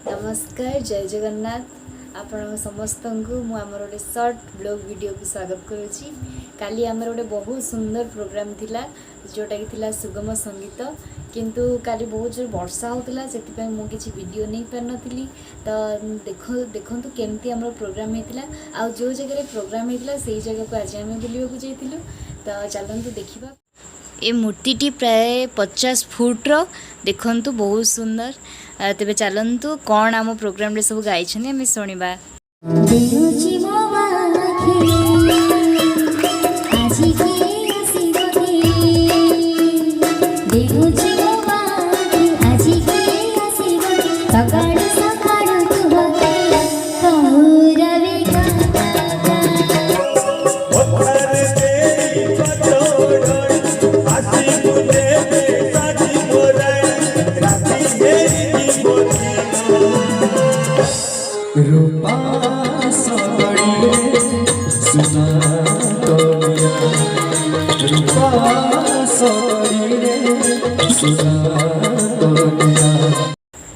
नमस्कार जय जगन्नाथ आपण समस्त को मुझे गोटे सर्ट ब्लॉग वीडियो को स्वागत करुँची। काली आमर गोटे बहुत सुंदर प्रोग्राम थिला जोटा कि थिला सुगम संगीत किंतु काली बहुत जोर वर्षा होता से मुझे वीडियो नहीं पार नी। तो देखु केमती आम प्रोग्राम होता आ जो जगह प्रोग्राम होता से जगह को आज आम बुलवाक जाइलु। तो चलतु देखा ये मूर्ति प्राय 50 फुट देखु बहुत सुंदर। तेबे चलतु कौन आम प्रोग्राम रे सब गाई आम शुणा।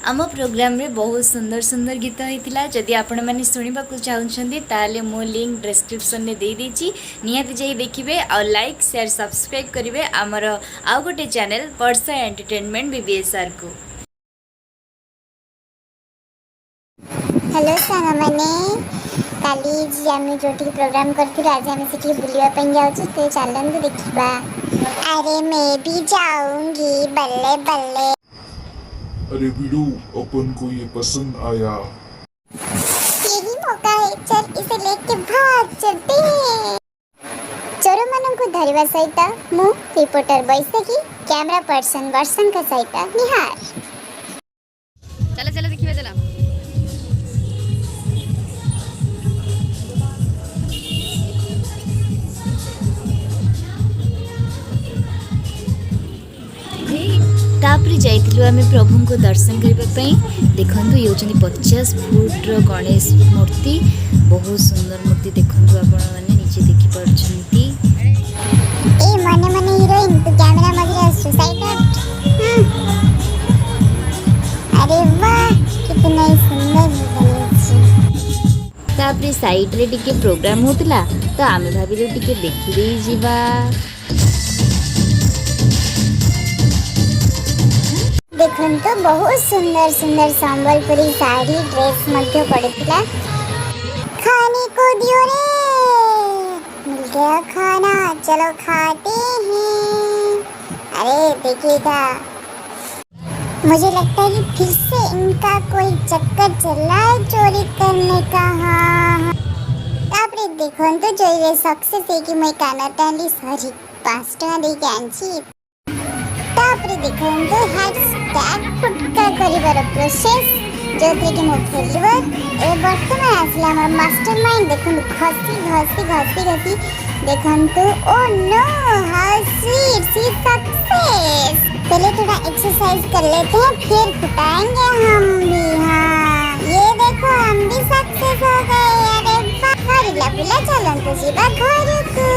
आम प्रोग्राम रे बहुत सुंदर सुंदर गीत होता। जदि आपण मैंने शुणा चाहते ताले मो लिंक डिस्क्रिप्शन में दे दीची निहाती जाई देखिए और लाइक शेयर सब्सक्राइब करेंगे आमर आउ गोटे चैनल वर्षा एंटरटेनमेंट बीबीएसआर को। हेलो सांग मैंने काली आम जो प्रोग्राम करूँ आज आम से बुलापी जाऊँ तो चलते देखा। अरे मैं भी जाऊंगी बल्ले बल्ले। अरे वीडियो अपन को ये पसंद आया, यही मौका है, चल इसे लेके भाग चलते हैं। चोर मन को धरवा सहित मु रिपोर्टर बैसाखी कैमरा पर्सन वर्षन का सहित निहार। चला चला देखिए चला। तापर जाइलु आम प्रभु को दर्शन करने। देखु ये हूँ 50 फुट गणेश मूर्ति बहुत सुंदर मूर्ति। देखु आपण मैंने नीचे देखिपी ए मने मने हीरोइन तू कैमरा मजे आसु साइड अरे वाह कितना सुंदर बनी। तापर साइड रे टिके प्रोग्राम होतला तो आम भाविलु टिके देखि दे जीवा। देखन तो बहुत सुंदर सुंदर संबलपुरी साड़ी ड्रेस मध्य पड़ता। खाने को दियो रे, मिल गया खाना, चलो खाते हैं। अरे देखिएगा, मुझे लगता है कि फिर से इनका कोई चक्कर चल रहा है चोरी करने का। हाँ तापरे देखो तो जो सक्सेस है कि मैं काना ताली सॉरी 5 टका दे के आंची। तापरे देखो तो हैशटैग फुटका करिवार प्रोसेस जो थे कि मो फेलिवर ए वर्तमान आसला हमर मास्टरमाइंड। देखो घसी घसी घसी घसी देखन तो oh no how sweet see success. पहले थोड़ा एक्सरसाइज कर लेते हैं फिर फुटाएंगे हम भी। हाँ ये देखो हम भी सक्सेस हो गए। अरे वाह, चलन तो सीधा घर को।